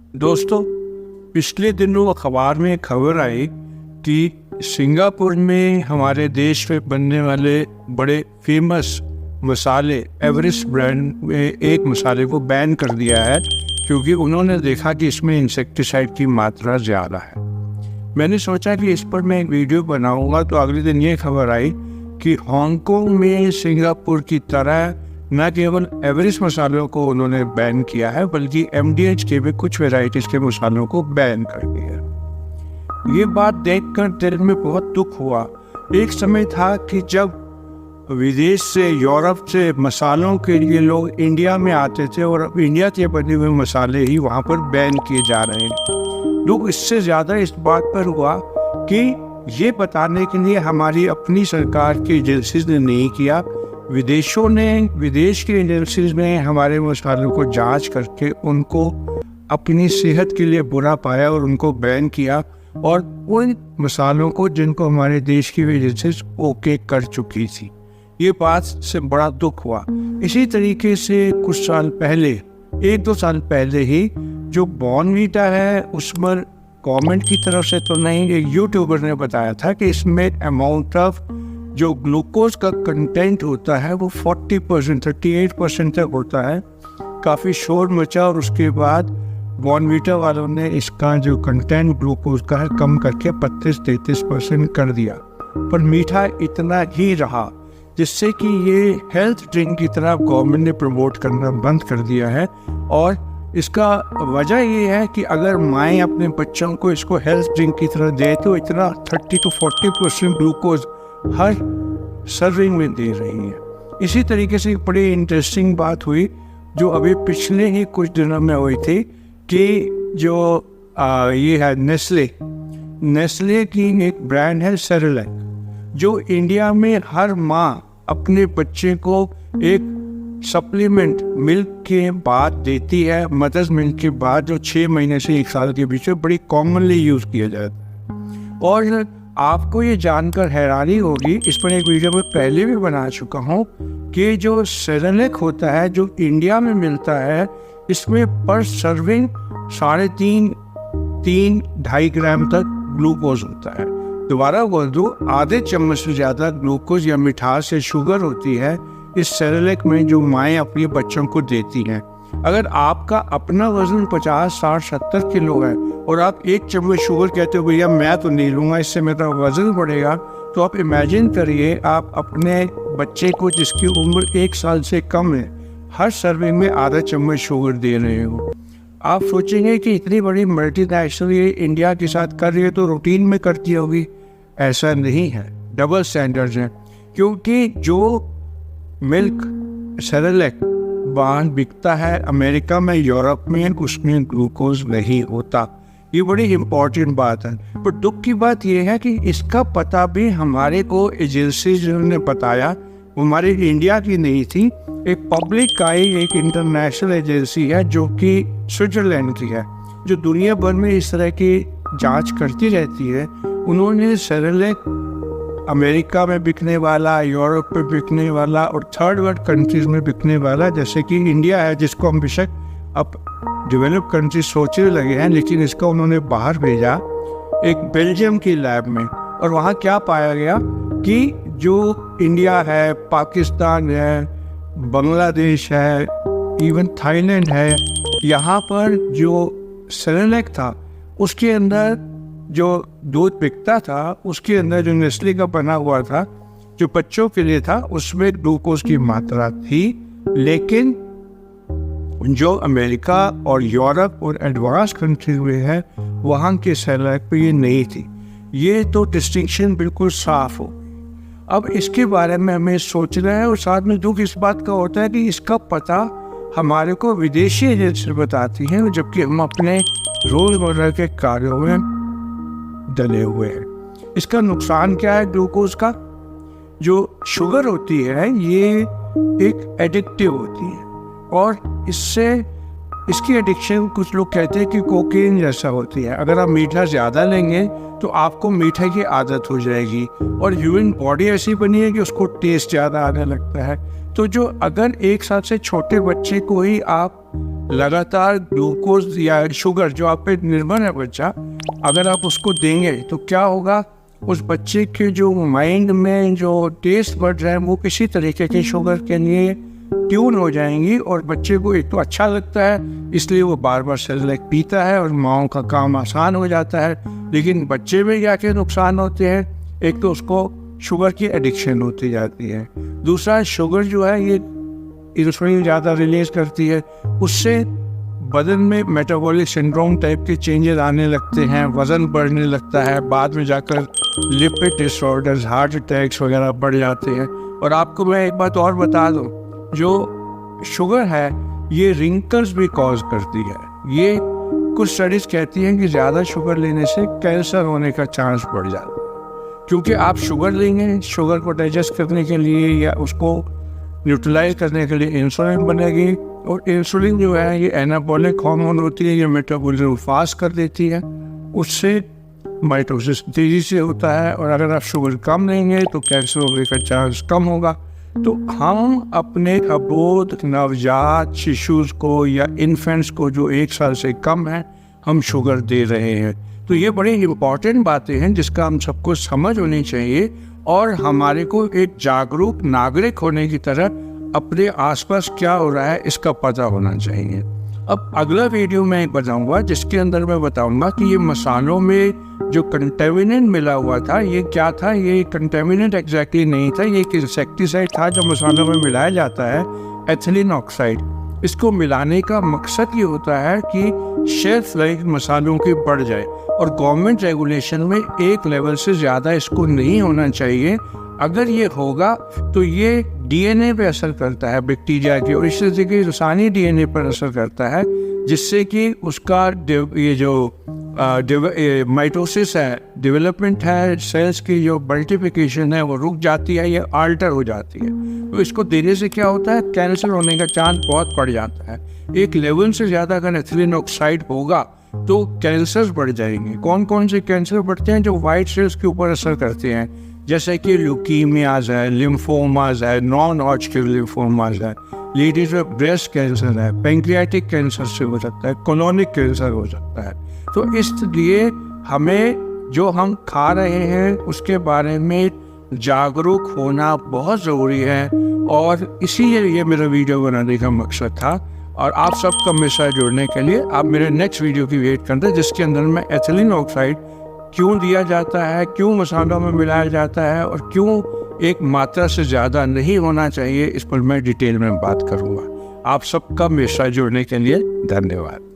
दोस्तों, पिछले दिनों अखबार में खबर आई कि सिंगापुर में हमारे देश में बनने वाले बड़े फेमस मसाले एवरेस्ट ब्रांड में एक मसाले को बैन कर दिया है क्योंकि उन्होंने देखा कि इसमें इंसेक्टिसाइड की मात्रा ज़्यादा है। मैंने सोचा कि इस पर मैं एक वीडियो बनाऊंगा, तो अगले दिन ये खबर आई कि हांगकांग में सिंगापुर की तरह न केवल एवरेस्ट मसालों को उन्होंने बैन किया है बल्कि MDH के भी कुछ वेराइटीज के मसालों को बैन कर दिया। ये बात देखकर दिल में बहुत दुख हुआ। एक समय था कि जब विदेश से, यूरोप से मसालों के लिए लोग इंडिया में आते थे और अब इंडिया के बने हुए मसाले ही वहाँ पर बैन किए जा रहे हैं। लोग इससे ज़्यादा इस बात पर हुआ कि ये बताने के लिए हमारी अपनी सरकार की एजेंसीज ने नहीं किया, विदेश की एजेंसीज ने हमारे मसालों को जांच करके उनको अपनी सेहत के लिए बुरा पाया और उनको बैन किया, और उन मसालों को जिनको हमारे देश की एजेंसीज ओके कर चुकी थी। ये बात से बड़ा दुख हुआ। इसी तरीके से कुछ साल पहले, 1-2 साल पहले ही, जो बॉर्नवीटा है उस पर गवर्नमेंट की तरफ से तो नहीं, एक यूट्यूबर ने बताया था कि इसमें अमाउंट ऑफ जो ग्लूकोज का कंटेंट होता है वो 40%, 38% तक होता है। काफ़ी शोर मचा और उसके बाद बॉर्नवीटा वालों ने इसका जो कंटेंट ग्लूकोज का है कम करके 32-33% कर दिया, पर मीठा इतना ही रहा, जिससे कि ये हेल्थ ड्रिंक की तरह गवर्नमेंट ने प्रमोट करना बंद कर दिया है। और इसका वजह ये है कि अगर माएँ अपने बच्चों को इसको हेल्थ ड्रिंक की तरह दे तो इतना 30-40% ग्लूकोज हर सर्विंग में दे रही है। इसी तरीके से एक बड़ी इंटरेस्टिंग बात हुई जो अभी पिछले ही कुछ दिनों में हुई थी कि जो ये है नेस्ले की एक ब्रांड है सेरेलैक, जो इंडिया में हर माँ अपने बच्चे को एक सप्लीमेंट मिल्क के बाद देती है, मदर्स मिल्क के बाद, जो 6 महीने से 1 साल के बीच में बड़ी कॉमनली यूज़ किया जाता है। और आपको ये जानकर हैरानी होगी, इस पर एक वीडियो में पहले भी बना चुका हूँ, कि जो सेरेलैक होता है जो इंडिया में मिलता है, इसमें पर सर्विंग 3.5 ग्राम तक ग्लूकोज होता है। दोबारा बोल दूँ, आधे चम्मच से ज़्यादा ग्लूकोज या मिठास या शुगर होती है इस सेरेलैक में जो माएँ अपने बच्चों को देती हैं। अगर आपका अपना वज़न 50, 60, 70 किलो है और आप 1 चम्मच शुगर कहते हो भैया मैं तो नहीं लूँगा, इससे मेरा वज़न बढ़ेगा, तो आप इमेजिन करिए आप अपने बच्चे को जिसकी उम्र 1 साल से कम है हर सर्विंग में आधा चम्मच शुगर दे रहे हो। आप सोचेंगे कि इतनी बड़ी मल्टीनेशनल ये इंडिया के साथ कर रही है तो रूटीन में करती होगी। ऐसा नहीं है, डबल स्टैंडर्ड्स हैं, क्योंकि जो मिल्क सेरेलैक बाहर बिकता है अमेरिका में, यूरोप में, उसमें ग्लूकोज नहीं होता। ये बड़ी इम्पोर्टेंट बात है। पर दुख की बात यह है कि इसका पता भी हमारे को एजेंसीज ने बताया, हमारे इंडिया की नहीं थी। एक पब्लिक का ही एक इंटरनेशनल एजेंसी है जो कि स्विट्जरलैंड की है, जो दुनिया भर में इस तरह की जांच करती रहती है। उन्होंने सेरेलैक अमेरिका में बिकने वाला, यूरोप में बिकने वाला और थर्ड वर्ल्ड कंट्रीज में बिकने वाला, जैसे कि इंडिया है जिसको हम बेशक अब डेवलप कंट्री सोचने लगे हैं, लेकिन इसका उन्होंने बाहर भेजा एक बेल्जियम की लैब में, और वहाँ क्या पाया गया कि जो इंडिया है, पाकिस्तान है, बांग्लादेश है, इवन थाईलैंड है, यहाँ पर जो सेरेलैक था उसके अंदर जो दूध बिकता था उसके अंदर जो नेस्ले का बना हुआ था जो बच्चों के लिए था उसमें ग्लूकोज की मात्रा थी, लेकिन जो अमेरिका और यूरोप और एडवांस कंट्रीज में है वहाँ के सेरेलैक पे ये नहीं थी। ये तो डिस्टिंक्शन बिल्कुल साफ हो। अब इसके बारे में हमें सोचना है, और साथ में दुख इस बात का होता है कि इसका पता हमारे को विदेशी एजेंसी बताती हैं, जबकि हम अपने रोज़मर्रा के कार्यों में डले हुए हैं। इसका नुकसान क्या है ग्लूकोज का? जो शुगर होती है ये एक एडिक्टिव होती है, और इसकी एडिक्शन कुछ लोग कहते हैं कि कोकेन जैसा होती है। अगर आप मीठा ज़्यादा लेंगे तो आपको मीठे की आदत हो जाएगी, और ह्यूमन बॉडी ऐसी बनी है कि उसको टेस्ट ज़्यादा आने लगता है। तो जो अगर 1 साल से छोटे बच्चे को ही आप लगातार ग्लूकोज या शुगर जो आप पे निर्भर है बच्चा, अगर आप उसको देंगे तो क्या होगा, उस बच्चे के जो माइंड में जो टेस्ट बढ़ रहा है वो किसी तरीके की शुगर के लिए ट्यून हो जाएंगी, और बच्चे को एक तो अच्छा लगता है इसलिए वो बार बार सेरेलैक पीता है और माओ का काम आसान हो जाता है। लेकिन बच्चे में क्या क्या नुकसान होते हैं, एक तो उसको शुगर की एडिक्शन होती जाती है, दूसरा शुगर जो है ये इंसुलिन ज़्यादा रिलीज करती है, उससे बदन में मेटाबॉलिक सिंड्रोम टाइप के चेंजेस आने लगते हैं, वज़न बढ़ने लगता है, बाद में जाकर लिपिड डिसऑर्डर्स, हार्ट अटैक्स वगैरह बढ़ जाते हैं। और आपको मैं एक बात और बता दूं, जो शुगर है ये रिंकल्स भी कॉज करती है। ये कुछ स्टडीज़ कहती हैं कि ज़्यादा शुगर लेने से कैंसर होने का चांस बढ़ जाता है, क्योंकि आप शुगर लेंगे, शुगर को डाइजेस्ट करने के लिए या उसको न्यूट्रलाइज करने के लिए इंसुलिन बनेगी, और इंसुलिन जो है ये एनाबॉलिक हार्मोन होती है, ये मेटाबॉलिज्म फास्ट कर देती है, उससे माइटोसिस तेज़ी से होता है, और अगर आप शुगर कम लेंगे तो कैंसर होने का चांस कम होगा। तो हम अपने अबोध नवजात शिशुज़ को या इन्फेंट्स को जो 1 साल से कम है हम शुगर दे रहे हैं। तो ये बड़ी इम्पॉर्टेंट बातें हैं जिसका हम सबको समझ होनी चाहिए, और हमारे को एक जागरूक नागरिक होने की तरह अपने आसपास क्या हो रहा है इसका पता होना चाहिए। अब अगला वीडियो मैं बताऊंगा जिसके अंदर मैं बताऊंगा कि ये मसालों में जो कंटेमिनेंट मिला हुआ था ये क्या था। ये कंटेमिनेंट एग्जैक्टली नहीं था, ये एक इंसेक्टिसाइड था जो मसालों में मिलाया जाता है, एथिलीन ऑक्साइड। इसको मिलाने का मकसद ये होता है कि शेल्फ लाइफ मसालों की बढ़ जाए, और गवर्नमेंट रेगुलेशन में एक लेवल से ज़्यादा इसको नहीं होना चाहिए। अगर ये होगा तो ये डीएनए पे असर करता है बैक्टीरिया के, और इस तरह के इंसानी डीएनए पर असर करता है, जिससे कि उसका ये जो माइटोसिस है, डेवलपमेंट है, सेल्स की जो मल्टीप्लिकेशन है वो रुक जाती है या अल्टर हो जाती है। तो इसको देने से क्या होता है, कैंसर होने का चांस बहुत बढ़ जाता है। एक लेवल से ज़्यादा अगर एथिलीन ऑक्साइड होगा तो कैंसर बढ़ जाएंगे। कौन कौन से कैंसर बढ़ते हैं, जो वाइट सेल्स के ऊपर असर करते हैं, जैसे कि ल्यूकीमियाज है, लिम्फोमाज है, नॉन हॉजकिन लिम्फोमाज है, लेडीज में ब्रेस्ट कैंसर है, पैंक्रियाटिक कैंसर से हो सकता है, कोलोनिक कैंसर हो सकता है। तो इसलिए हमें जो हम खा रहे हैं उसके बारे में जागरूक होना बहुत ज़रूरी है, और इसीलिए ये मेरा वीडियो बनाने का मकसद था। और आप सबका मेरे साथ जुड़ने के लिए आप मेरे नेक्स्ट वीडियो की वेट करते हैं, जिसके अंदर मैं एथिलीन ऑक्साइड क्यों दिया जाता है, क्यों मसालों में मिलाया जाता है, और क्यों एक मात्रा से ज़्यादा नहीं होना चाहिए, इस पर मैं डिटेल में बात करूँगा। आप सबका मेरे साथ जुड़ने के लिए धन्यवाद।